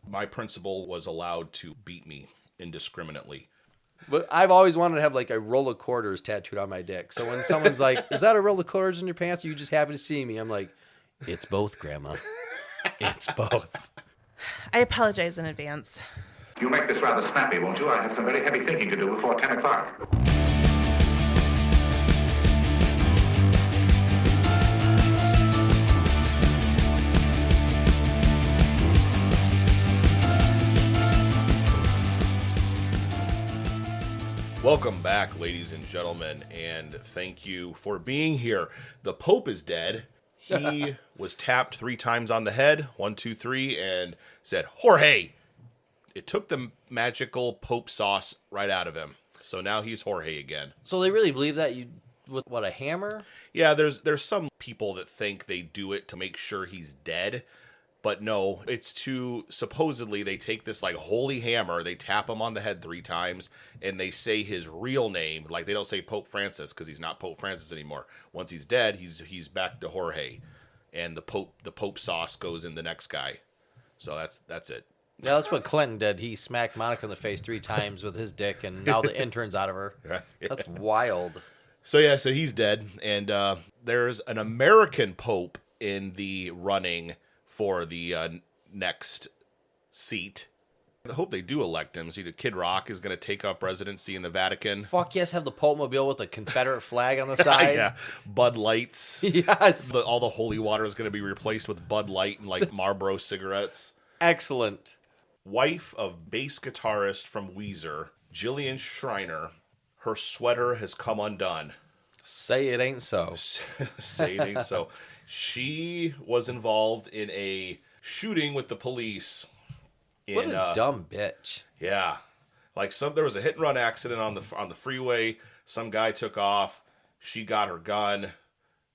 My principal was allowed to beat me indiscriminately. But I've always wanted to have like a roll of quarters tattooed on my dick. So when someone's like, is that a roll of quarters in your pants? Or you just happy to see me? I'm like, it's both, Grandma. It's both. I apologize in advance. You'll make this rather snappy, won't you? I have some very heavy thinking to do before 10 o'clock. Welcome back, ladies and gentlemen, and thank you for being here. The Pope is dead. He was tapped 3 times on the head, 1, 2, 3, and said, Jorge! It took the magical Pope sauce right out of him. So now he's Jorge again. So they really believe that you with what, a hammer? Yeah, there's some people that think they do it to make sure he's dead. But no, it's to, supposedly, they take this, like, holy hammer, they tap him on the head 3 times, and they say his real name. Like, they don't say Pope Francis, because he's not Pope Francis anymore. Once he's dead, he's back to Jorge. And the Pope sauce goes in the next guy. So that's it. Yeah, that's what Clinton did. He smacked Monica in the face 3 times with his dick, and now the intern's out of her. That's wild. So he's dead, and there's an American Pope in the running for the next seat. I hope they do elect him. See, Kid Rock is going to take up residency in the Vatican. Fuck yes, have the Pope Mobile with a Confederate flag on the side. Yeah, Bud Lights. Yes. All the holy water is going to be replaced with Bud Light and like Marlboro cigarettes. Excellent. Wife of bass guitarist from Weezer, Jillian Schreiner, her sweater has come undone. Say it ain't so. Say it ain't so. She was involved in a shooting with the police. What a dumb bitch. Yeah, like there was a hit and run accident on the freeway. Some guy took off. She got her gun.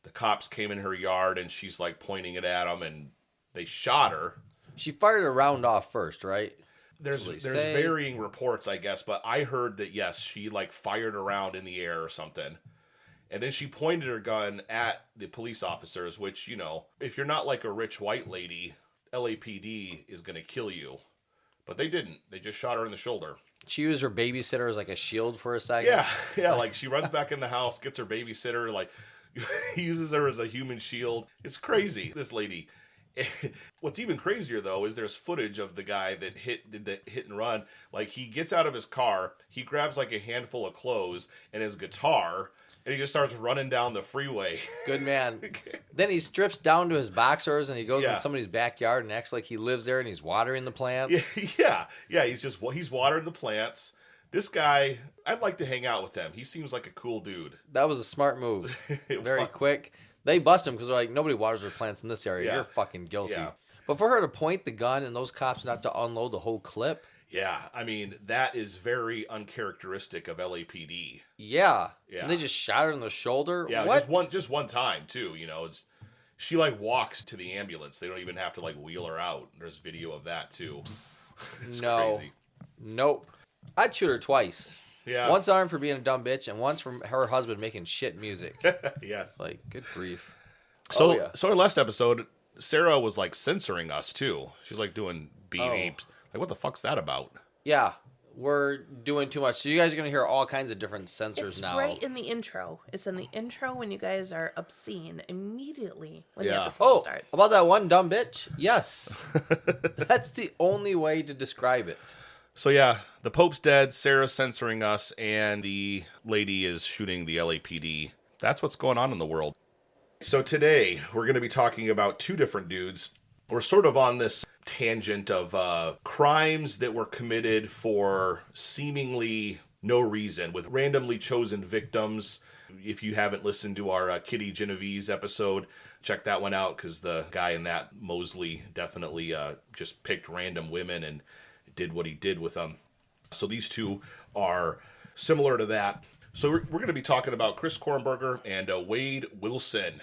The cops came in her yard and she's like pointing it at them, and they shot her. She fired a round off first, right? There's varying reports, I guess, but I heard that yes, she like fired a round in the air or something. And then she pointed her gun at the police officers, which, you know, if you're not like a rich white lady, LAPD is going to kill you. But they didn't. They just shot her in the shoulder. She used her babysitter as like a shield for a second. Yeah, like she runs back in the house, gets her babysitter, like uses her as a human shield. It's crazy, this lady. What's even crazier, though, is there's footage of the guy that did the hit and run. Like, he gets out of his car, he grabs like a handful of clothes and his guitar, and he just starts running down the freeway. Good man. Then he strips down to his boxers and he goes in somebody's backyard and acts like he lives there and he's watering the plants. Yeah. He's watering the plants. This guy, I'd like to hang out with him. He seems like a cool dude. That was a smart move. Very quick. They bust him because they're like, nobody waters their plants in this area. Yeah. You're fucking guilty. Yeah. But for her to point the gun and those cops not to unload the whole clip. Yeah, I mean, that is very uncharacteristic of LAPD. Yeah. And they just shot her in the shoulder? Yeah, what? just one time, too, you know. She, like, walks to the ambulance. They don't even have to, like, wheel her out. There's video of that, too. It's crazy. Nope. I'd shoot her twice. Yeah. Once armed for being a dumb bitch, and once from her husband making shit music. Yes. Like, good grief. So in last episode, Sarah was, like, censoring us, too. She's, like, doing beeps. Like, what the fuck's that about? Yeah, we're doing too much. So you guys are going to hear all kinds of different censors now. It's right in the intro. It's in the intro when you guys are obscene immediately when the episode starts. About that one dumb bitch? Yes. That's the only way to describe it. So yeah, the Pope's dead, Sarah's censoring us, and the lady is shooting the LAPD. That's what's going on in the world. So today, we're going to be talking about 2 different dudes. We're sort of on this tangent of crimes that were committed for seemingly no reason, with randomly chosen victims. If you haven't listened to our Kitty Genovese episode, check that one out, because the guy in that, Mosley, definitely just picked random women and did what he did with them. So these 2 are similar to that. So we're going to be talking about Chris Kornberger and Wade Wilson.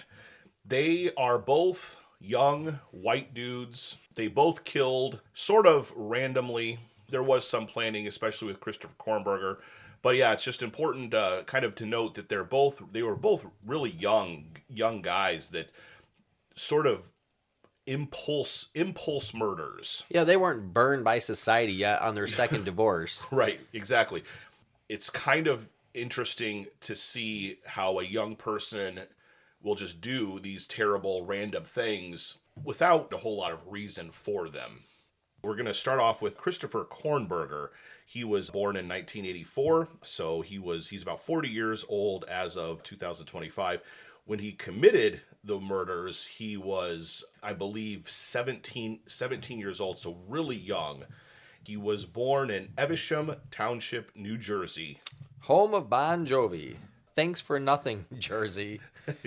They are both young white dudes. They both killed sort of randomly. There was some planning, especially with Christopher Kornberger. But yeah, it's just important kind of to note that they were both really young guys that sort of impulse murders. Yeah, they weren't burned by society yet on their second divorce. Right, exactly. It's kind of interesting to see how a young person will just do these terrible random things without a whole lot of reason for them. We're going to start off with Christopher Kornberger. He was born in 1984, so he's about 40 years old as of 2025. When he committed the murders, he was, I believe, 17 years old, so really young. He was born in Evesham Township, New Jersey. Home of Bon Jovi. Thanks for nothing, Jersey.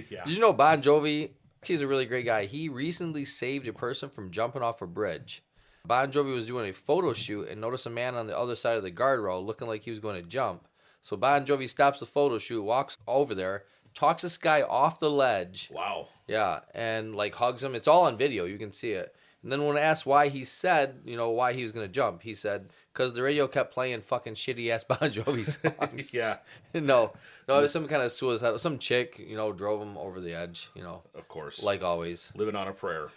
Yeah. Did you know Bon Jovi, he's a really great guy. He recently saved a person from jumping off a bridge. Bon Jovi was doing a photo shoot and noticed a man on the other side of the guardrail looking like he was going to jump. So Bon Jovi stops the photo shoot, walks over there, talks this guy off the ledge. Wow. Yeah, and like hugs him. It's all on video. You can see it. And then when asked why he said, why he was going to jump, he said, because the radio kept playing fucking shitty-ass Bon Jovi songs. Yeah. No, it was some kind of suicide. Some chick, drove him over the edge, Of course. like always. Living on a prayer.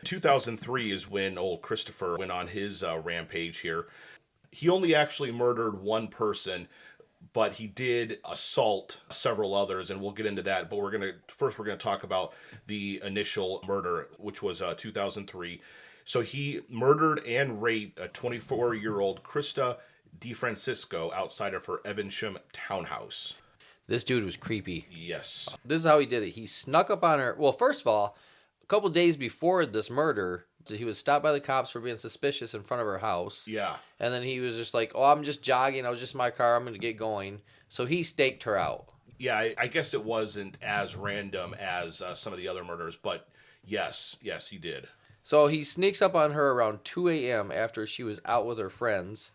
2003 is when old Christopher went on his rampage here. He only actually murdered one person, but he did assault several others, and we'll get into that. But we're going to talk about the initial murder, which was 2003. So he murdered and raped a 24-year-old Krista DeFrancisco outside of her Evesham townhouse. This dude was creepy. Yes. This is how he did it. He snuck up on her. Well, first of all, a couple days before this murder, he was stopped by the cops for being suspicious in front of her house. Yeah. And then he was just like, I'm just jogging. I was just in my car. I'm going to get going. So he staked her out. Yeah, I guess it wasn't as random as some of the other murders, but yes, he did. So he sneaks up on her around 2 a.m. after she was out with her friends,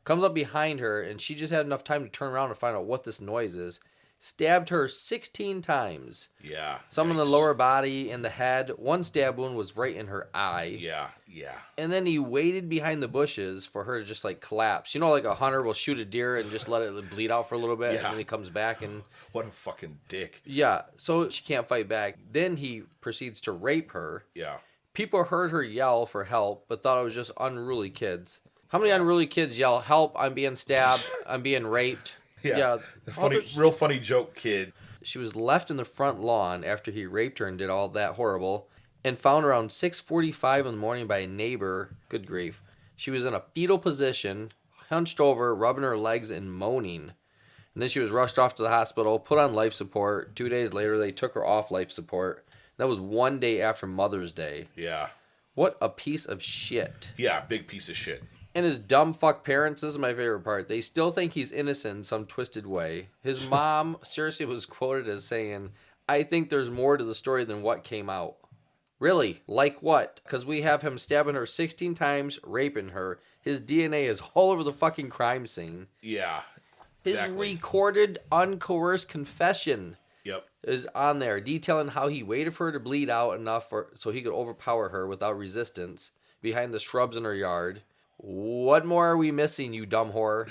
comes up behind her, and she just had enough time to turn around and find out what this noise is. Stabbed her 16 times. Yeah. Some in the lower body and the head. One stab wound was right in her eye. Yeah. And then he waited behind the bushes for her to just like collapse. Like a hunter will shoot a deer and just let it bleed out for a little bit. Yeah. And then he comes back and... What a fucking dick. Yeah. So she can't fight back. Then he proceeds to rape her. Yeah. People heard her yell for help, but thought it was just unruly kids. How many unruly kids yell, "Help, I'm being stabbed, I'm being raped"? Yeah. The real funny joke kid. She was left in the front lawn after he raped her and did all that horrible, and found around 6:45 in the morning by a neighbor. Good grief. She was in a fetal position, hunched over, rubbing her legs and moaning. And then she was rushed off to the hospital, put on life support. 2 days later, they took her off life support. That was 1 day after Mother's Day. Yeah. What a piece of shit. Yeah, big piece of shit. And his dumb fuck parents, this is my favorite part. They still think he's innocent in some twisted way. His mom seriously was quoted as saying, "I think there's more to the story than what came out." Really? Like what? Because we have him stabbing her 16 times, raping her. His DNA is all over the fucking crime scene. Yeah. His Exactly. recorded, uncoerced confession Yep. is on there, detailing how he waited for her to bleed out enough so he could overpower her without resistance behind the shrubs in her yard. What more are we missing, you dumb whore?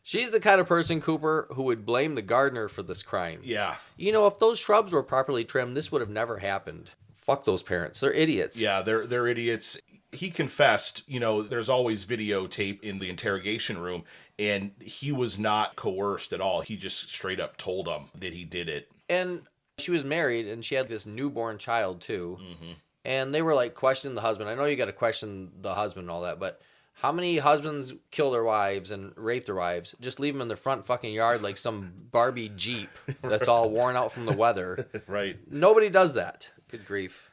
She's the kind of person, Cooper, who would blame the gardener for this crime. Yeah. If those shrubs were properly trimmed, this would have never happened. Fuck those parents. They're idiots. Yeah, they're idiots. He confessed, there's always videotape in the interrogation room, and he was not coerced at all. He just straight up told them that he did it. And she was married, and she had this newborn child, too. Mm-hmm. And they were, like, questioning the husband. I know you got to question the husband and all that, but how many husbands kill their wives and rape their wives? Just leave them in the front fucking yard like some Barbie Jeep that's all worn out from the weather. Right. Nobody does that. Good grief.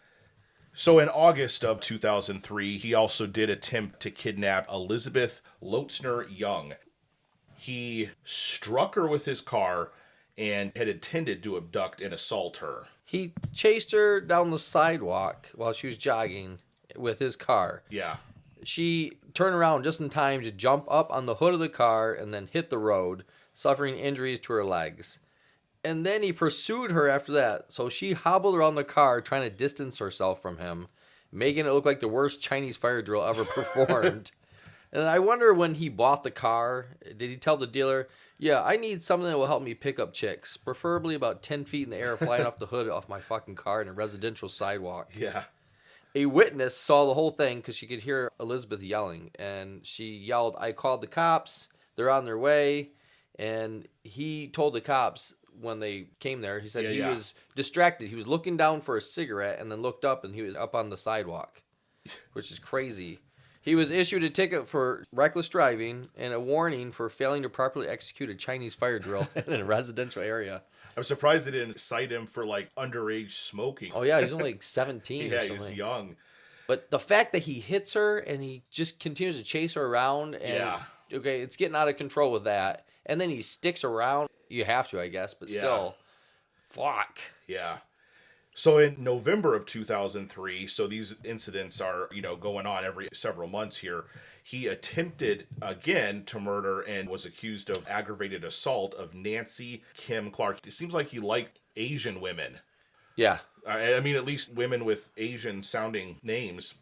So in August of 2003, he also did attempt to kidnap Elizabeth Lotzner Young. He struck her with his car and had intended to abduct and assault her. He chased her down the sidewalk while she was jogging with his car. Yeah. She turned around just in time to jump up on the hood of the car and then hit the road, suffering injuries to her legs. And then he pursued her after that, so she hobbled around the car trying to distance herself from him, making it look like the worst Chinese fire drill ever performed. And I wonder when he bought the car, did he tell the dealer, yeah, I need something that will help me pick up chicks, preferably about 10 feet in the air flying off the hood off my fucking car in a residential sidewalk. Yeah. A witness saw the whole thing because she could hear Elizabeth yelling, and she yelled, I called the cops, they're on their way, and he told the cops when they came there, he said he was distracted. He was looking down for a cigarette and then looked up, and he was up on the sidewalk, which is crazy. He was issued a ticket for reckless driving and a warning for failing to properly execute a Chinese fire drill in a residential area. I'm surprised they didn't cite him for like underage smoking. Oh, yeah, he's only like 17 or Yeah, something. he's young. But the fact that he hits her and he just continues to chase her around, and okay, it's getting out of control with that. And then he sticks around. You have to, I guess, but still, fuck. Yeah. So in November of 2003, so these incidents are, going on every several months here. He attempted again to murder and was accused of aggravated assault of Nancy Kim Clark. It seems like he liked Asian women. Yeah. I mean, at least women with Asian sounding names.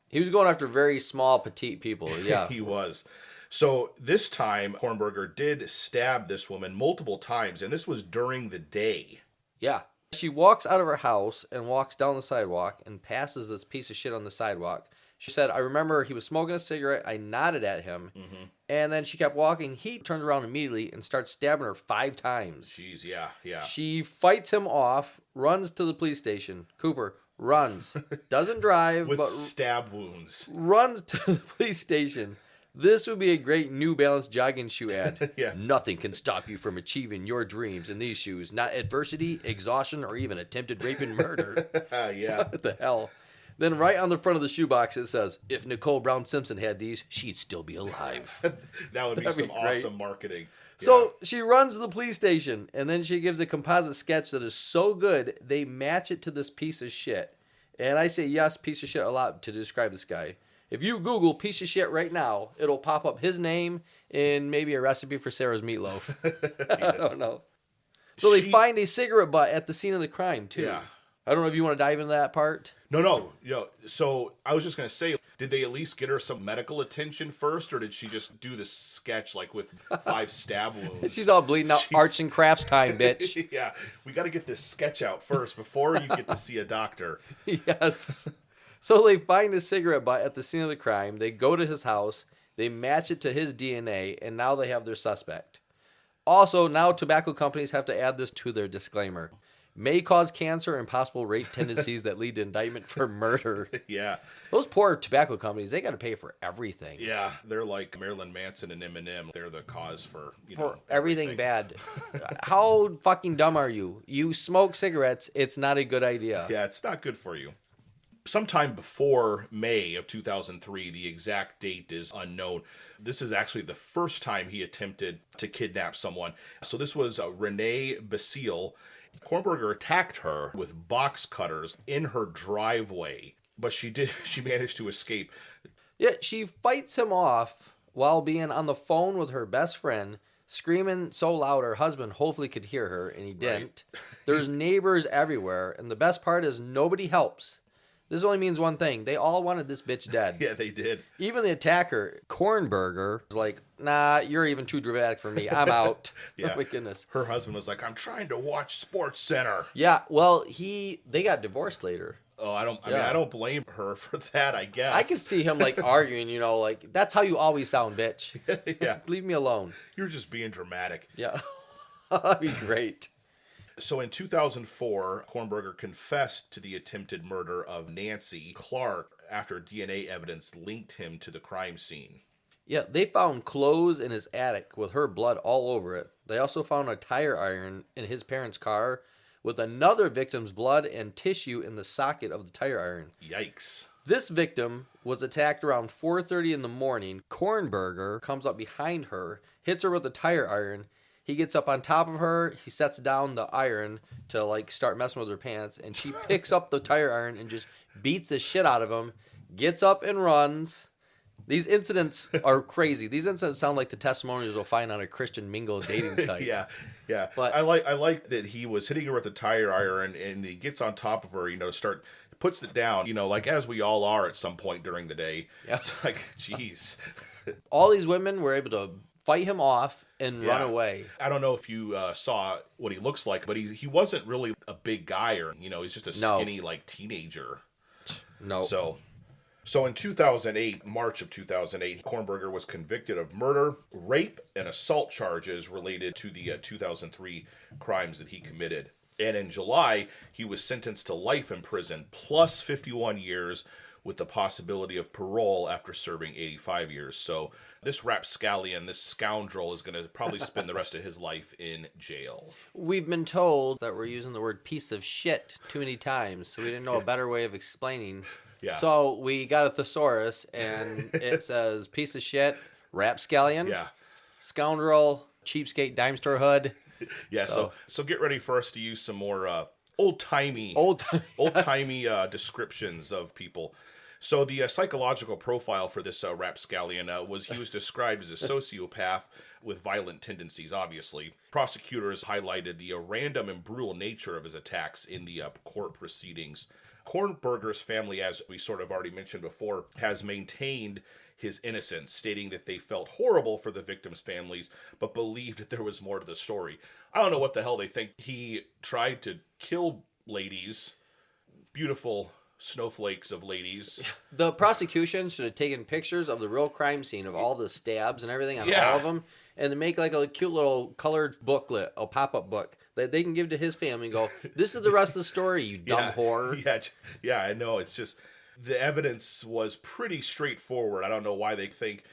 He was going after very small, petite people. Yeah. He was. So this time, Kornberger did stab this woman multiple times, and this was during the day. Yeah. She walks out of her house and walks down the sidewalk and passes this piece of shit on the sidewalk. She said, I remember he was smoking a cigarette. I nodded at him. Mm-hmm. And then she kept walking. He turns around immediately and starts stabbing her 5 times. Jeez, yeah. She fights him off, runs to the police station. Cooper runs. Doesn't drive. With but stab wounds. Runs to the police station. This would be a great New Balance jogging shoe ad. Yeah. Nothing can stop you from achieving your dreams in these shoes. Not adversity, exhaustion, or even attempted rape and murder. Yeah. What the hell? Then right on the front of the shoebox it says, if Nicole Brown Simpson had these, she'd still be alive. That would be some awesome marketing. Yeah. So she runs to the police station, and then she gives a composite sketch that is so good, they match it to this piece of shit. And I say yes, piece of shit a lot to describe this guy. If you Google piece of shit right now, it'll pop up his name and maybe a recipe for Sarah's meatloaf. I don't know. So they find a cigarette butt at the scene of the crime, too. Yeah. I don't know if you want to dive into that part. No. So I was just going to say, did they at least get her some medical attention first, or did she just do this sketch like with 5 stab wounds? She's all bleeding out. Arts and crafts time, bitch. Yeah. We got to get this sketch out first before you get to see a doctor. Yes. So they find a cigarette butt at the scene of the crime. They go to his house. They match it to his DNA, and now they have their suspect. Also, now tobacco companies have to add this to their disclaimer. May cause cancer and possible rape tendencies that lead to indictment for murder. Yeah. Those poor tobacco companies, they got to pay for everything. Yeah, they're like Marilyn Manson and Eminem. They're the cause for, everything bad. How fucking dumb are you? You smoke cigarettes, it's not a good idea. Yeah, it's not good for you. Sometime before May of 2003, the exact date is unknown. This is actually the first time he attempted to kidnap someone. So this was Renee Basile. Kornberger attacked her with box cutters in her driveway, but she managed to escape. Yeah, she fights him off while being on the phone with her best friend, screaming so loud her husband hopefully could hear her, and he didn't. Right. There's neighbors everywhere, and the best part is nobody helps. This only means one thing. They all wanted this bitch dead. Yeah, they did. Even the attacker, Kornberger, was like, nah, you're even too dramatic for me. I'm out. Yeah. Oh, my goodness. Her husband was like, I'm trying to watch Sports Center. Yeah, well, they got divorced later. Oh, I mean, I don't blame her for that, I guess. I could see him, arguing, that's how you always sound, bitch. Yeah. Leave me alone. You're just being dramatic. Yeah. That'd be great. So in 2004, Kornberger confessed to the attempted murder of Nancy Clark after DNA evidence linked him to the crime scene. Yeah, they found clothes in his attic with her blood all over it. They also found a tire iron in his parents' car with another victim's blood and tissue in the socket of the tire iron. Yikes. This victim was attacked around 4:30 in the morning. Kornberger comes up behind her, hits her with the tire iron. He gets up on top of her. He sets down the iron to start messing with her pants, and she picks up the tire iron and just beats the shit out of him. Gets up and runs. These incidents are crazy. These incidents sound like the testimonials you'll find on a Christian Mingle dating site. Yeah. But I like that he was hitting her with a tire iron, and he gets on top of her, to start puts it down, like as we all are at some point during the day. Yeah. It's like, geez. All these women were able to fight him off and run away. I don't know if you saw what he looks like, but he wasn't really a big guy, or he's just a skinny teenager. No. So in 2008, March of 2008, Kornberger was convicted of murder, rape, and assault charges related to the 2003 crimes that he committed. And in July, he was sentenced to life in prison plus 51 years with the possibility of parole after serving 85 years. So this rapscallion, this scoundrel, is going to probably spend the rest of his life in jail. We've been told that we're using the word piece of shit too many times, so we didn't know a better way of explaining. Yeah. So we got a thesaurus, and it says piece of shit, rapscallion, scoundrel, cheapskate, dime store hood. Yeah, so get ready for us to use some more old-timey descriptions of people. So the psychological profile for this rapscallion he was described as a sociopath with violent tendencies, obviously. Prosecutors highlighted the random and brutal nature of his attacks in the court proceedings. Kornberger's family, as we sort of already mentioned before, has maintained his innocence, stating that they felt horrible for the victims' families, but believed that there was more to the story. I don't know what the hell they think. He tried to kill ladies, beautiful snowflakes of ladies. The prosecution should have taken pictures of the real crime scene of all the stabs and everything on all of them, and to make like a cute little colored booklet, a pop-up book that they can give to his family and go, this is the rest of the story, you dumb whore. Yeah, I know. It's just, the evidence was pretty straightforward. I don't know why they think,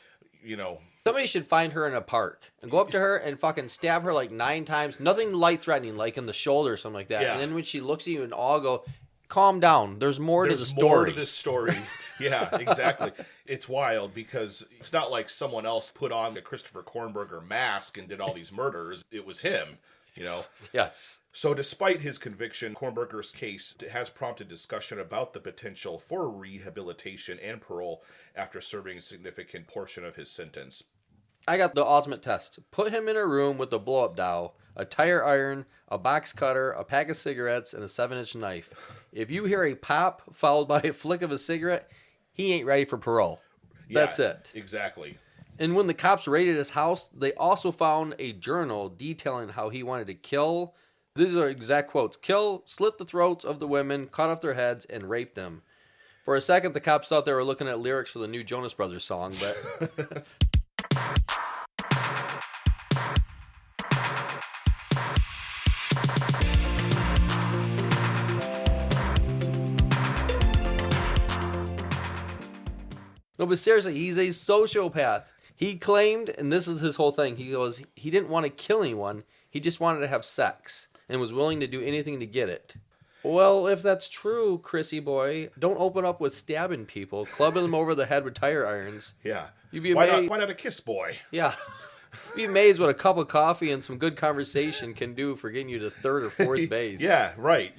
Somebody should find her in a park and go up to her and fucking stab her like 9 times. Nothing light-threatening, like in the shoulder or something like that. Yeah. And then when she looks at you and all go, calm down. There's more to the story. More to this story. Yeah, exactly. It's wild because it's not like someone else put on the Christopher Kornberger mask and did all these murders. It was him. Yes. So despite his conviction, Kornberger's case has prompted discussion about the potential for rehabilitation and parole after serving a significant portion of his sentence. I got the ultimate test. Put him in a room with a blow-up doll, a tire iron, a box cutter, a pack of cigarettes, and a 7-inch knife. If you hear a pop followed by a flick of a cigarette, he ain't ready for parole. That's it. Exactly. And when the cops raided his house, they also found a journal detailing how he wanted to kill. These are exact quotes. Kill, slit the throats of the women, cut off their heads, and rape them. For a second, the cops thought they were looking at lyrics for the new Jonas Brothers song, but... No, but seriously, he's a sociopath. He claimed, and this is his whole thing, he goes, he didn't want to kill anyone, he just wanted to have sex, and was willing to do anything to get it. Well, if that's true, Chrissy boy, don't open up with stabbing people, clubbing them over the head with tire irons. Yeah. You'd be amazed. Why not a kiss boy? Yeah. You'd be amazed what a cup of coffee and some good conversation can do for getting you to third or fourth base. Yeah, right.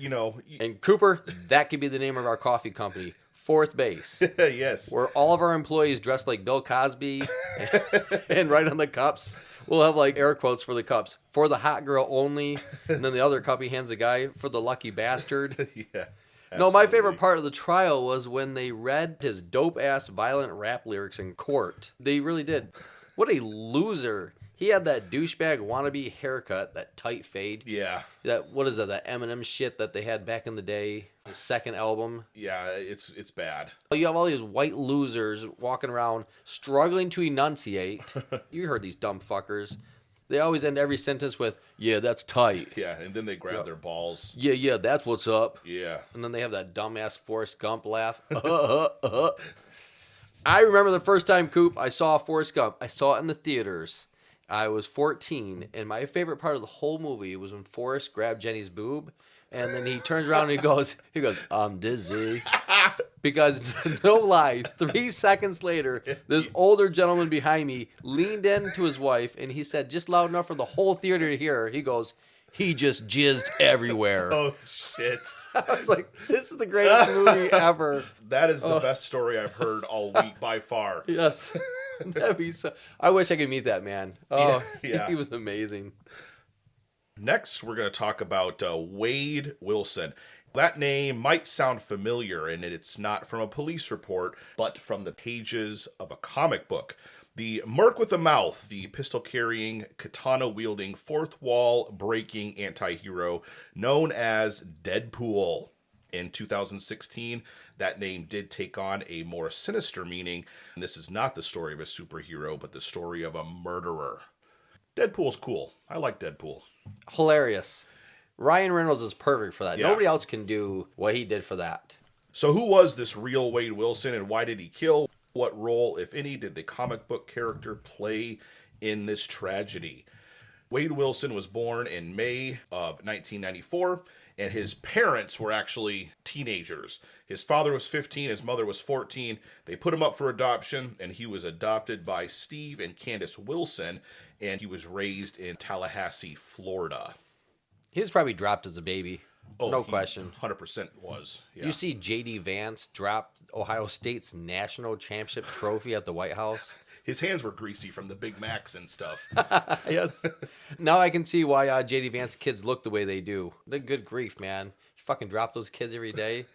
And Cooper, that could be the name of our coffee company. Fourth base. Yes. Where all of our employees dress like Bill Cosby and write on the cups. We'll have like air quotes for the cups. For the hot girl only. And then the other cup he hands the guy for the lucky bastard. Yeah. Absolutely. No, my favorite part of the trial was when they read his dope-ass violent rap lyrics in court. They really did. What a loser. He had that douchebag wannabe haircut, that tight fade. Yeah. What is that Eminem shit that they had back in the day? His second album. Yeah, it's bad. You have all these white losers walking around struggling to enunciate. You heard these dumb fuckers. They always end every sentence with, yeah, that's tight. Yeah, and then they grab their balls. Yeah, that's what's up. Yeah. And then they have that dumbass Forrest Gump laugh. I remember the first time, Coop, I saw Forrest Gump. I saw it in the theaters. I was 14, and my favorite part of the whole movie was when Forrest grabbed Jenny's boob, and then he turns around and he goes, I'm dizzy. Because, no lie, 3 seconds later, this older gentleman behind me leaned into his wife, and he said, just loud enough for the whole theater to hear, he goes, he just jizzed everywhere. Oh, shit. I was like, this is the greatest movie ever. That is the best story I've heard all week by far. Yes. That'd be so... I wish I could meet that man. Oh, yeah. He was amazing. Next, we're going to talk about Wade Wilson. That name might sound familiar, and it's not from a police report, but from the pages of a comic book. The Merc with a Mouth, the pistol-carrying, katana-wielding, fourth-wall-breaking anti-hero known as Deadpool. In 2016, that name did take on a more sinister meaning, and this is not the story of a superhero, but the story of a murderer. Deadpool's cool. I like Deadpool. Hilarious. Ryan Reynolds is perfect for that. Yeah. Nobody else can do what he did for that. So who was this real Wade Wilson, and why did he kill? What role, if any, did the comic book character play in this tragedy? Wade Wilson was born in May of 1994, and his parents were actually teenagers. His father was 15, his mother was 14. They put him up for adoption, and he was adopted by Steve and Candace Wilson, and he was raised in Tallahassee, Florida. He was probably dropped as a baby. No question. 100% was. Yeah. You see J.D. Vance drop Ohio State's national championship trophy at the White House? His hands were greasy from the Big Macs and stuff. Yes. Now I can see why J.D. Vance kids look the way they do. The good grief, man. You fucking drop those kids every day.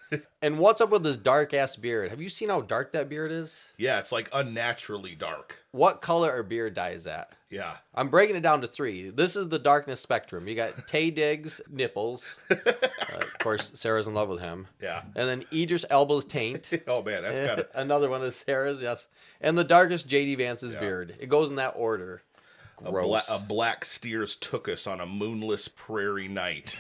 And what's up with this dark-ass beard? Have you seen how dark that beard is? Yeah, it's like unnaturally dark. What color or beard dye is that? Yeah. I'm breaking it down to 3. This is the darkness spectrum. You got Tay Diggs' nipples. Of course, Sarah's in love with him. Yeah. And then Idris Elba's taint. Oh, man, that's got it. Another one is Sarah's, yes. And the darkest J.D. Vance's beard. It goes in that order. Gross. A black steers took us on a moonless prairie night.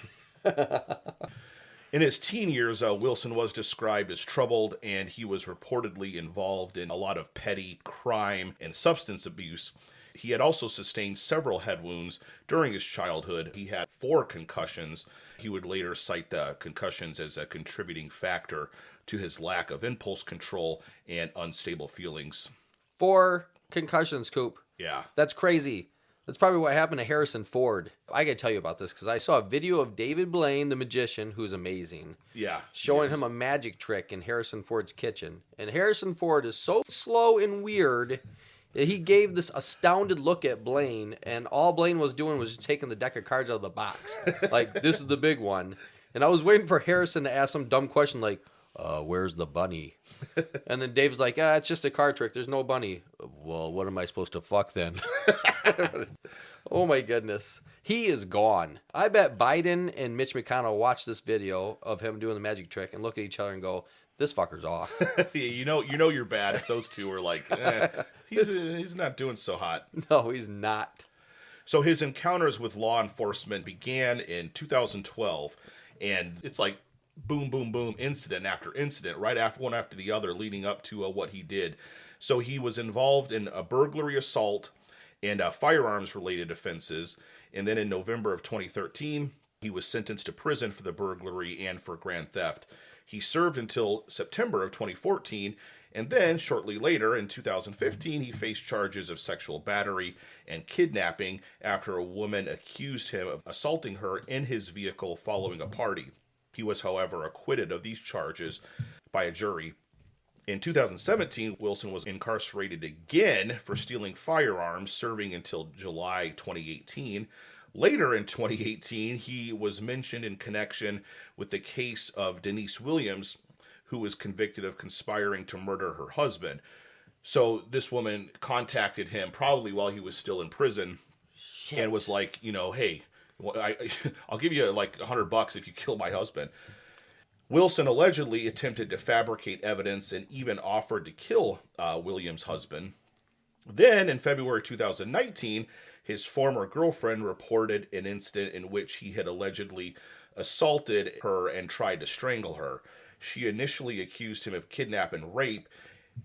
In his teen years, Wilson was described as troubled, and he was reportedly involved in a lot of petty crime and substance abuse. He had also sustained several head wounds during his childhood. He had 4 concussions. He would later cite the concussions as a contributing factor to his lack of impulse control and unstable feelings. 4 concussions, Coop. Yeah. That's crazy. That's probably what happened to Harrison Ford. I got to tell you about this because I saw a video of David Blaine, the magician, who's amazing. Yeah. Showing him a magic trick in Harrison Ford's kitchen. And Harrison Ford is so slow and weird that he gave this astounded look at Blaine, and all Blaine was doing was just taking the deck of cards out of the box. Like, this is the big one. And I was waiting for Harrison to ask some dumb question like, where's the bunny? And then Dave's like, it's just a card trick. There's no bunny. Well, what am I supposed to fuck then? Oh my goodness. He is gone. I bet Biden and Mitch McConnell watched this video of him doing the magic trick and look at each other and go, this fucker's off. Yeah, you know you're bad if those two are like, he's not doing so hot. No, he's not. So his encounters with law enforcement began in 2012, and it's like boom, boom, boom, incident after incident, right after one after the other, leading up to what he did. So he was involved in a burglary assault and firearms-related offenses, and then in November of 2013, he was sentenced to prison for the burglary and for grand theft. He served until September of 2014, and then shortly later, in 2015, he faced charges of sexual battery and kidnapping after a woman accused him of assaulting her in his vehicle following a party. He was, however, acquitted of these charges by a jury. In 2017, Wilson was incarcerated again for stealing firearms, serving until July 2018. Later in 2018, he was mentioned in connection with the case of Denise Williams, who was convicted of conspiring to murder her husband. So this woman contacted him probably while he was still in prison and was like, hey, I'll give you like $100 if you kill my husband. Wilson allegedly attempted to fabricate evidence and even offered to kill Williams' husband. Then, in February 2019, his former girlfriend reported an incident in which he had allegedly assaulted her and tried to strangle her. She initially accused him of kidnap and rape.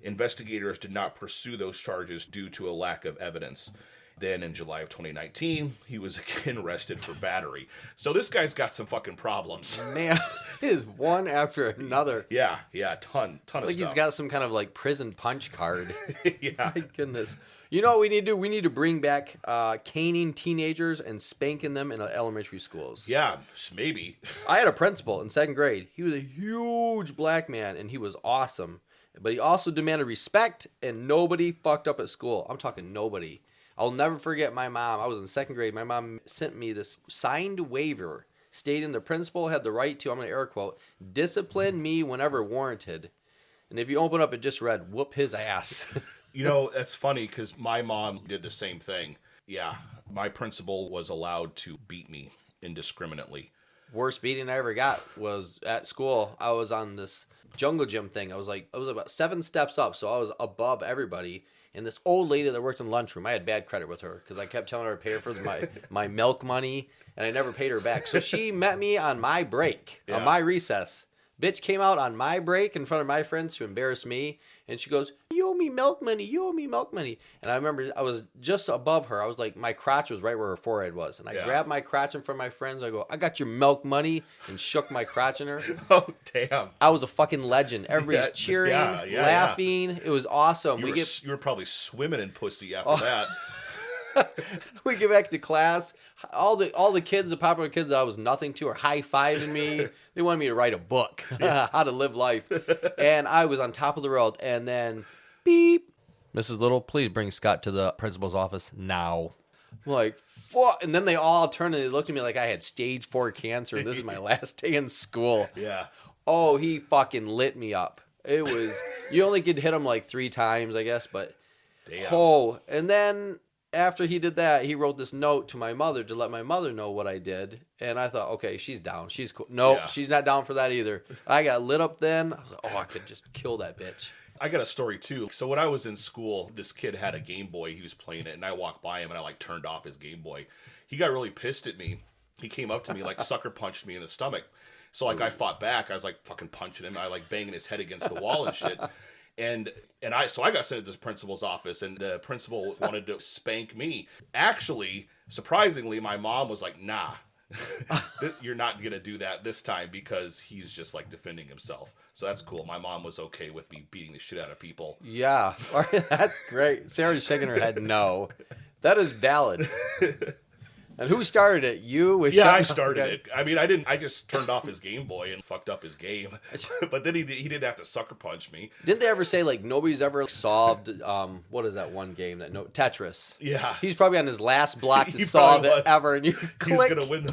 Investigators did not pursue those charges due to a lack of evidence. Then in July of 2019, he was again arrested for battery. So this guy's got some fucking problems. Man, it is one after another. Yeah, ton of stuff. Like he's got some kind of like prison punch card. Yeah. My goodness. You know what we need to do? We need to bring back caning teenagers and spanking them in elementary schools. Yeah, maybe. I had a principal in 2nd grade. He was a huge black man, and he was awesome. But he also demanded respect, and nobody fucked up at school. I'm talking nobody. I'll never forget my mom. I was in 2nd grade. My mom sent me this signed waiver stating the principal had the right to, I'm going to air quote, discipline me whenever warranted. And if you open up, it just read, whoop his ass. You know, that's funny because my mom did the same thing. Yeah, my principal was allowed to beat me indiscriminately. Worst beating I ever got was at school. I was on this jungle gym thing. I was about 7 steps up, so I was above everybody. And this old lady that worked in the lunchroom, I had bad credit with her because I kept telling her to pay her for my milk money, and I never paid her back. So she met me on my break, on my recess. Bitch came out on my break in front of my friends to embarrass me, and she goes, "You owe me milk money, you owe me milk money." And I remember I was just above her. I was like, my crotch was right where her forehead was. And I grabbed my crotch in front of my friends. I go, "I got your milk money," and shook my crotch in her. Oh, damn. I was a fucking legend. Everybody's cheering, laughing. It was awesome. You were probably swimming in pussy after that. We get back to class. All the kids, the popular kids that I was nothing to, are high-fiving me. They wanted me to write a book, how to live life. And I was on top of the world. And then, beep. "Mrs. Little, please bring Scott to the principal's office now." I'm like, fuck. And then they all turned and they looked at me like I had stage 4 cancer. This is my last day in school. Yeah. Oh, he fucking lit me up. It was, you only could hit him like 3 times, I guess. But, damn. Oh, and then after he did that, he wrote this note to my mother to let my mother know what I did. And I thought, okay, she's down. She's cool. Nope, she's not down for that either. I got lit up then. I was like, oh, I could just kill that bitch. I got a story, too. So when I was in school, this kid had a Game Boy. He was playing it, and I walked by him, and I, turned off his Game Boy. He got really pissed at me. He came up to me, sucker punched me in the stomach. So, I fought back. I was, fucking punching him. I, banging his head against the wall and shit. And I got sent to the principal's office, and the principal wanted to spank me. Actually, surprisingly, my mom was like, "Nah, you're not going to do that this time," because he's just defending himself. So that's cool. My mom was okay with me beating the shit out of people. Yeah, that's great. Sarah's shaking her head no. That is valid. And who started it? You? I started it. I mean, I didn't. I just turned off his Game Boy and fucked up his game. But then he didn't have to sucker punch me. Didn't they ever say nobody's ever solved? What is that one game Tetris? Yeah. He's probably on his last block to solve it ever, and you click. He's gonna win.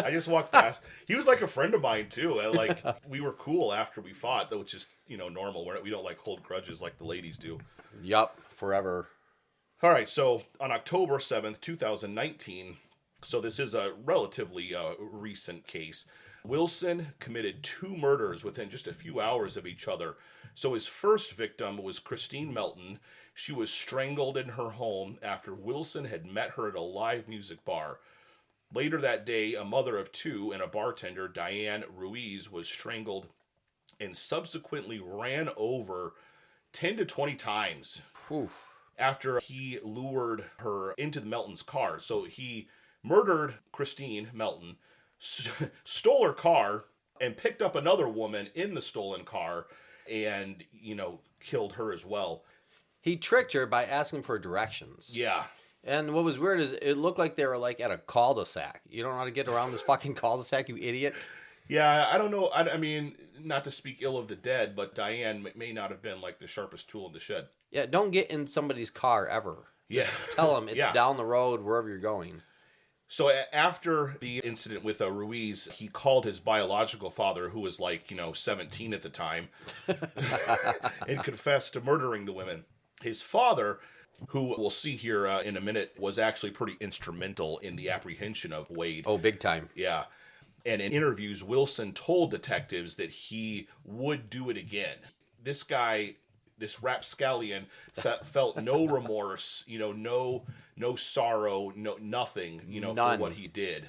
I just walked past. He was a friend of mine too. And, we were cool after we fought, which is normal. We don't hold grudges like the ladies do. Yup, forever. All right. So on October 7th, 2019. So this is a relatively recent case. Wilson committed 2 murders within just a few hours of each other. So his first victim was Christine Melton. She was strangled in her home after Wilson had met her at a live music bar. Later that day, a mother of 2 and a bartender, Diane Ruiz, was strangled and subsequently ran over 10 to 20 times. Oof. After he lured her into the Melton's car. So he murdered Christine Melton, stole her car, and picked up another woman in the stolen car and, killed her as well. He tricked her by asking for directions. Yeah. And what was weird is it looked like they were at a cul-de-sac. You don't know how to get around this fucking cul-de-sac, you idiot. Yeah, I don't know. I mean, not to speak ill of the dead, but Diane may not have been the sharpest tool in the shed. Yeah, don't get in somebody's car ever. Just tell them it's down the road wherever you're going. So after the incident with Ruiz, he called his biological father, who was 17 at the time, and confessed to murdering the women. His father, who we'll see here in a minute, was actually pretty instrumental in the apprehension of Wade. Oh, big time. Yeah. And in interviews, Wilson told detectives that he would do it again. This guy, this rapscallion, felt no remorse, no sorrow, nothing, None. for what he did.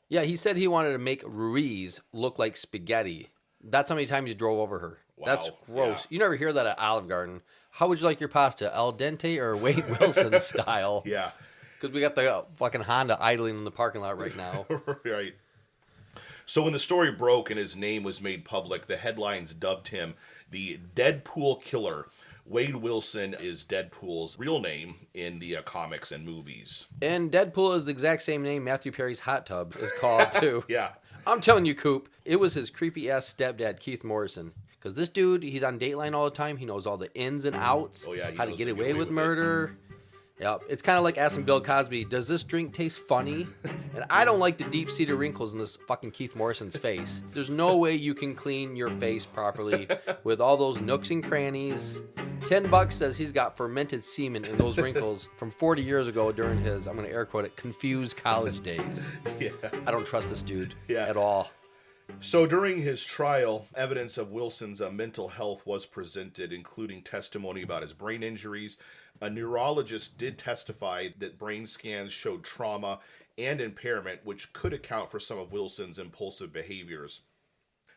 Yeah, he said he wanted to make Ruiz look like spaghetti. That's how many times he drove over her. Wow. That's gross. Yeah. You never hear that at Olive Garden. How would you like your pasta? Al dente or Wade Wilson style? Yeah. Because we got the fucking Honda idling in the parking lot right now. Right. So when the story broke and his name was made public, the headlines dubbed him the Deadpool Killer. Wade Wilson is Deadpool's real name in the comics and movies. And Deadpool is the exact same name Matthew Perry's hot tub is called, too. Yeah. I'm telling you, Coop, it was his creepy-ass stepdad, Keith Morrison. Because this dude, he's on Dateline all the time. He knows all the ins and outs. Oh, yeah. How to get away with murder. Yep. It's kind of like asking Bill Cosby, does this drink taste funny? And I don't like the deep-seated wrinkles in this fucking Keith Morrison's face. There's no way you can clean your face properly with all those nooks and crannies. $10 says he's got fermented semen in those wrinkles from 40 years ago during his, I'm going to air quote it, confused college days. Yeah. I don't trust this dude Yeah. at all. So during his trial, evidence of Wilson's mental health was presented, including testimony about his brain injuries. A neurologist did testify that brain scans showed trauma and impairment, which could account for some of Wilson's impulsive behaviors.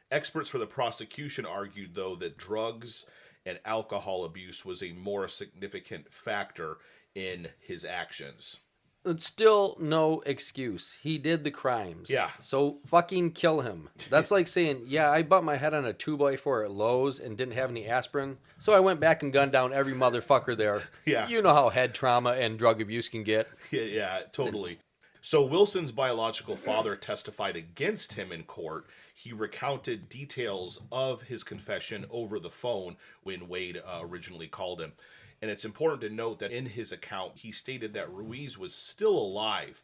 Experts for the prosecution argued, though, that drugs and alcohol abuse was a more significant factor in his actions. It's still no excuse. He did the crimes. Yeah. So fucking kill him. That's like saying, yeah, I bumped my head on a 2x4 at Lowe's and didn't have any aspirin, so I went back and gunned down every motherfucker there. Yeah. You know how head trauma and drug abuse can get. Yeah, totally. So Wilson's biological father testified against him in court. He recounted details of his confession over the phone when Wade originally called him. And it's important to note that in his account, he stated that Ruiz was still alive.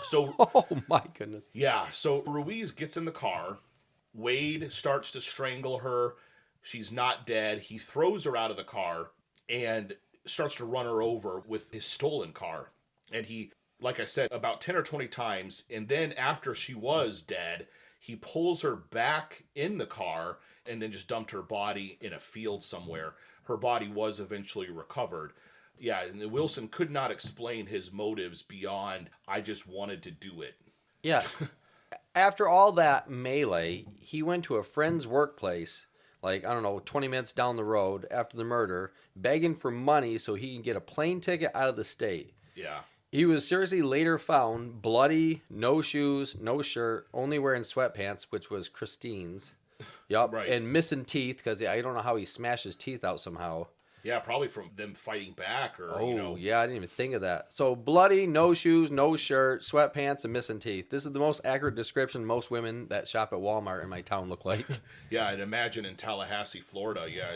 So, Oh my goodness. yeah, so Ruiz gets in the car. Wade starts to strangle her. She's not dead. He throws her out of the car and starts to run her over with his stolen car. And he, like I said, about 10 or 20 times. And then after she was dead, he pulls her back in the car and then just dumped her body in a field somewhere. Her body was eventually recovered. Yeah, and Wilson could not explain his motives beyond, I just wanted to do it. Yeah. After all that melee, he went to a friend's workplace, like, I don't know, 20 minutes down the road after the murder, begging for money so he can get a plane ticket out of the state. Yeah. He was seriously later found bloody, no shoes, no shirt, only wearing sweatpants, which was Christine's. Yup, Right. and missing teeth, because I don't know how he smashed his teeth out somehow. Yeah, probably from them fighting back or, Oh, yeah, I didn't even think of that. So, bloody, no shoes, no shirt, sweatpants, and missing teeth. This is the most accurate description most women that shop at Walmart in my town look like. Yeah, and imagine in Tallahassee, Florida, yeah,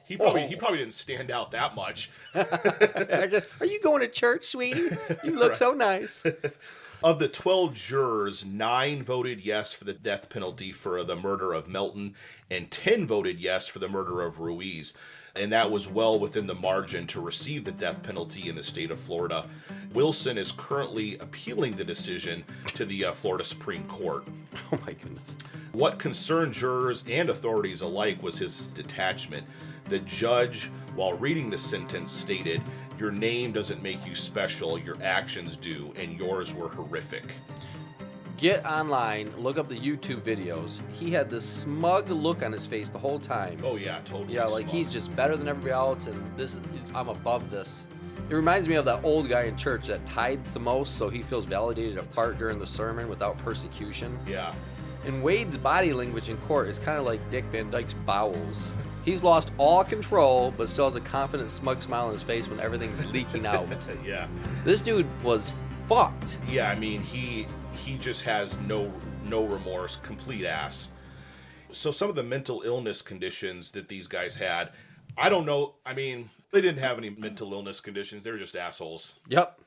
he probably didn't stand out that much. Are you going to church, sweetie? You look so nice. Of the 12 jurors, 9 voted yes for the death penalty for the murder of Melton, and 10 voted yes for the murder of Ruiz. And that was well within the margin to receive the death penalty in the state of Florida. Wilson is currently appealing the decision to the Florida Supreme Court. Oh, my goodness. What concerned jurors and authorities alike was his detachment. The judge, while reading the sentence, stated, "Your name doesn't make you special, your actions do, and yours were horrific." Get online, look up the YouTube videos. He had this smug look on his face the whole time. Oh yeah, totally. Yeah, like smug. he's just better than everybody else, and I'm above this. It reminds me of that old guy in church that tithes the most, so he feels validated to fart during the sermon without persecution. Yeah. And Wade's body language in court is kind of like Dick Van Dyke's bowels. He's lost all control, but still has a confident, smug smile on his face when everything's leaking out. Yeah. This dude was fucked. Yeah, I mean, he just has no remorse, complete ass. So some of the mental illness conditions that these guys had, I don't know. I mean, they didn't have any mental illness conditions. They were just assholes. Yep.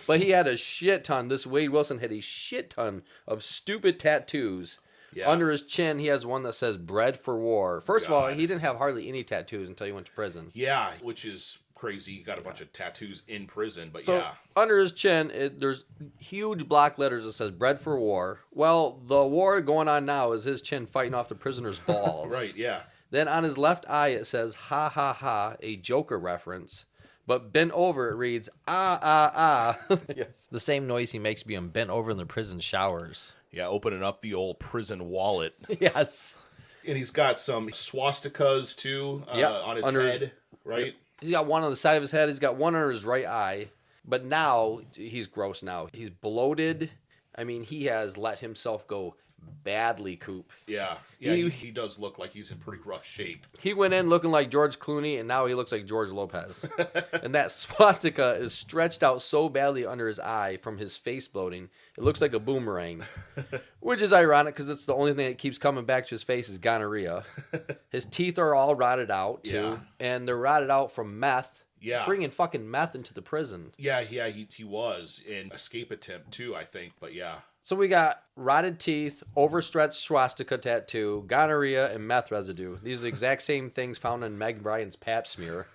But he had a shit ton. This Wade Wilson had a shit ton of stupid tattoos. Yeah. Under his chin, he has one that says "Bred for War." First of all, God. he didn't have hardly any tattoos until he went to prison. Yeah, which is crazy. He got a bunch of tattoos in prison, but So yeah. under his chin, there's huge block letters that says "Bred for War." Well, the war going on now is his chin fighting off the prisoner's balls. Right, yeah. Then on his left eye, it says "Ha ha ha," a Joker reference. But bent over, it reads "Ah ah ah." Yes. The same noise he makes being bent over in the prison showers. Yeah, opening up the old prison wallet. Yes. And he's got some swastikas, too, on his under head, right? He's got one on the side of his head. He's got one under his right eye. But now, he's gross now. He's bloated. I mean, he has let himself go badly, Coop. Yeah, he does look like he's in pretty rough shape. He went in looking like George Clooney, and now he looks like George Lopez. And that swastika is stretched out so badly under his eye from his face bloating, it looks like a boomerang. Which is ironic, because it's the only thing that keeps coming back to his face is gonorrhea. His teeth are all rotted out, too. Yeah. And they're rotted out from meth. Yeah. bringing fucking meth into the prison. Yeah, he was in escape attempt too, I think. But yeah. So we got rotted teeth, overstretched swastika tattoo, gonorrhea, and meth residue. These are the exact same things found in Meg Ryan's pap smear.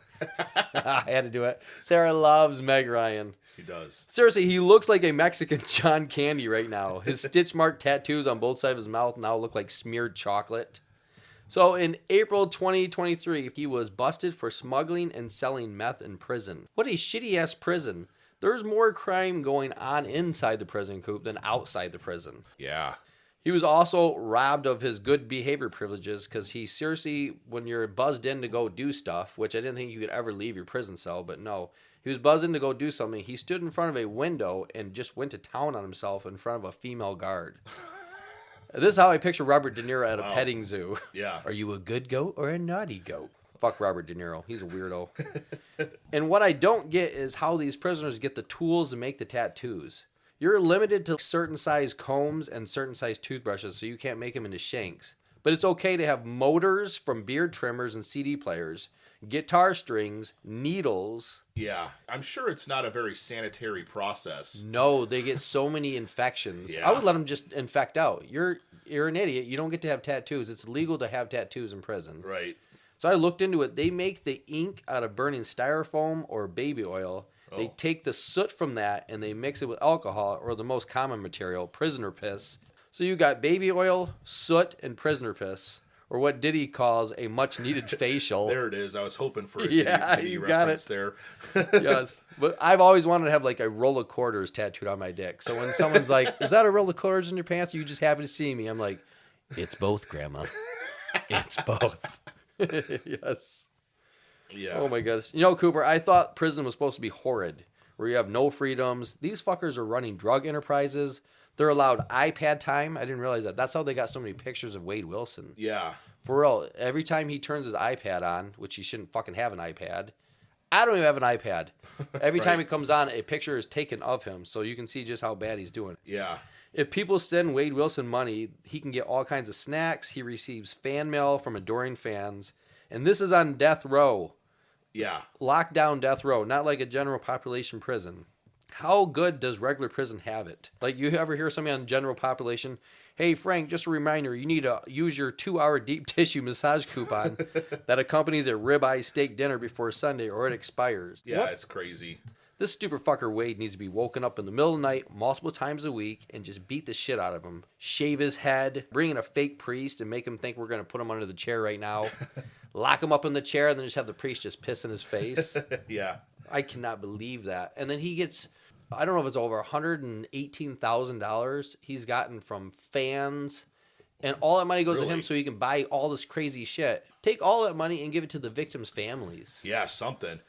I had to do it. Sarah loves Meg Ryan. She does. Seriously, he looks like a Mexican John Candy right now. His stitch mark tattoos on both sides of his mouth now look like smeared chocolate. So in April 2023, he was busted for smuggling and selling meth in prison. What a shitty-ass prison. There's more crime going on inside the prison coop than outside the prison. Yeah. He was also robbed of his good behavior privileges because he seriously, when you're buzzed in to go do stuff, which I didn't think you could ever leave your prison cell, but no. He was buzzed in to go do something. He stood in front of a window and just went to town on himself in front of a female guard. This is how I picture Robert De Niro at a petting zoo. Yeah. Are you a good goat or a naughty goat? Fuck Robert De Niro. He's a weirdo. And what I don't get is how these prisoners get the tools to make the tattoos. You're limited to certain size combs and certain size toothbrushes, so you can't make them into shanks. But it's okay to have motors from beard trimmers and CD players, guitar strings, needles. Yeah. I'm sure it's not a very sanitary process. No, they get so many infections. Yeah. I would let them just infect out. You're an idiot. You don't get to have tattoos. It's illegal to have tattoos in prison. Right. So I looked into it. They make the ink out of burning styrofoam or baby oil. They take the soot from that and they mix it with alcohol or the most common material, prisoner piss. So you got baby oil, soot, and prisoner piss, or what Diddy calls a much-needed facial. There it is. I was hoping for a Yeah, Diddy you got reference it. there. Yes. But I've always wanted to have like a roll of quarters tattooed on my dick. So when someone's like, is that a roll of quarters in your pants or you just happy to see me? I'm like, it's both, Grandma. It's both. Yes. Yeah. Oh my goodness. You know, Cooper, I thought prison was supposed to be horrid, where you have no freedoms. These fuckers are running drug enterprises. They're allowed iPad time. I didn't realize that. That's how they got so many pictures of Wade Wilson. Yeah. For real, every time he turns his iPad on, which he shouldn't fucking have an iPad. I don't even have an iPad. Every time it comes on, a picture is taken of him, so you can see just how bad he's doing. Yeah. If people send Wade Wilson money, he can get all kinds of snacks. He receives fan mail from adoring fans. And this is on death row. Yeah. Lockdown death row, not like a general population prison. How good does regular prison have it? Like, you ever hear somebody on general population, hey, Frank, just a reminder, you need to use your 2-hour deep tissue massage coupon that accompanies a ribeye steak dinner before Sunday or it expires. Yeah, What? it's crazy. This stupid fucker Wade needs to be woken up in the middle of the night multiple times a week and just beat the shit out of him. Shave his head, bring in a fake priest and make him think we're going to put him under the chair right now. Lock him up in the chair and then just have the priest just piss in his face. Yeah. I cannot believe that. And then he gets, I don't know if it's over $118,000 he's gotten from fans. And all that money goes to him so he can buy all this crazy shit. Take all that money and give it to the victims' families. Yeah, something.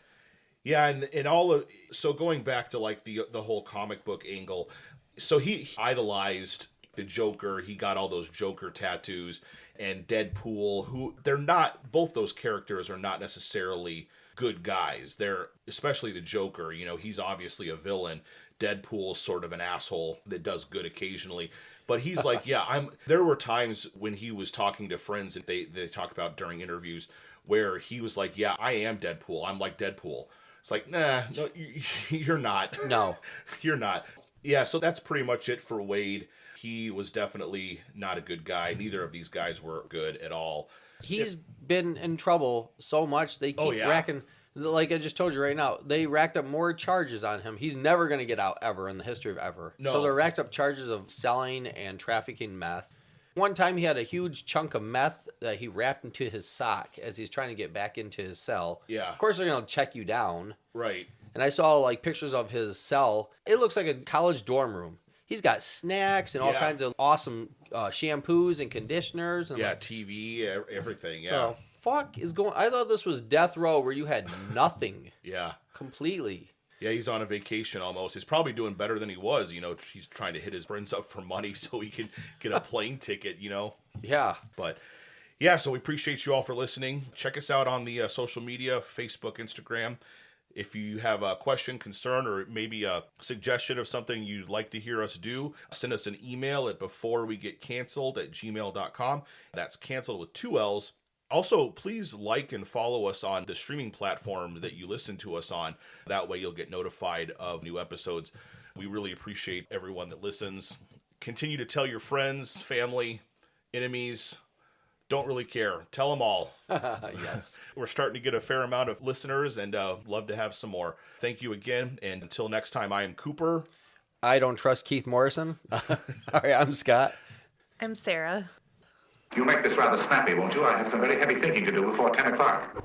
Yeah, and all of, so going back to like the whole comic book angle, so he idolized the Joker. He got all those Joker tattoos, and Deadpool, who they're not, both those characters are not necessarily good guys. They're, especially the Joker, you know, he's obviously a villain. Deadpool's sort of an asshole that does good occasionally. But he's like, yeah, there were times when he was talking to friends that they talk about during interviews where he was like, yeah, I am Deadpool. I'm like Deadpool. It's like, nah, no, you're not. No. You're not. Yeah, so that's pretty much it for Wade. He was definitely not a good guy. Neither of these guys were good at all. He's been in trouble so much, they keep racking, like I just told you right now, they racked up more charges on him. He's never going to get out ever in the history of ever. No. So they racked up charges of selling and trafficking meth. One time he had a huge chunk of meth that he wrapped into his sock as he's trying to get back into his cell. Yeah. Of course, they're going to check you down. Right. And I saw like pictures of his cell. It looks like a college dorm room. He's got snacks and all kinds of awesome shampoos and conditioners. And TV, everything. Yeah. the fuck is going? I thought this was death row where you had nothing. Yeah. Completely. Yeah, he's on a vacation almost. He's probably doing better than he was. You know, he's trying to hit his friends up for money so he can get a plane ticket, you know. Yeah. But, yeah, so we appreciate you all for listening. Check us out on the social media, Facebook, Instagram. If you have a question, concern, or maybe a suggestion of something you'd like to hear us do, send us an email at beforewegetcanceled@gmail.com. That's canceled with 2 L's. Also, please like and follow us on the streaming platform that you listen to us on. That way you'll get notified of new episodes. We really appreciate everyone that listens. Continue to tell your friends, family, enemies. Don't really care. Tell them all. Yes. We're starting to get a fair amount of listeners and love to have some more. Thank you again. And until next time, I am Cooper. I don't trust Keith Morrison. All right, I'm Scott. I'm Sarah. You make this rather snappy, won't you? I have some very heavy thinking to do before 10 o'clock.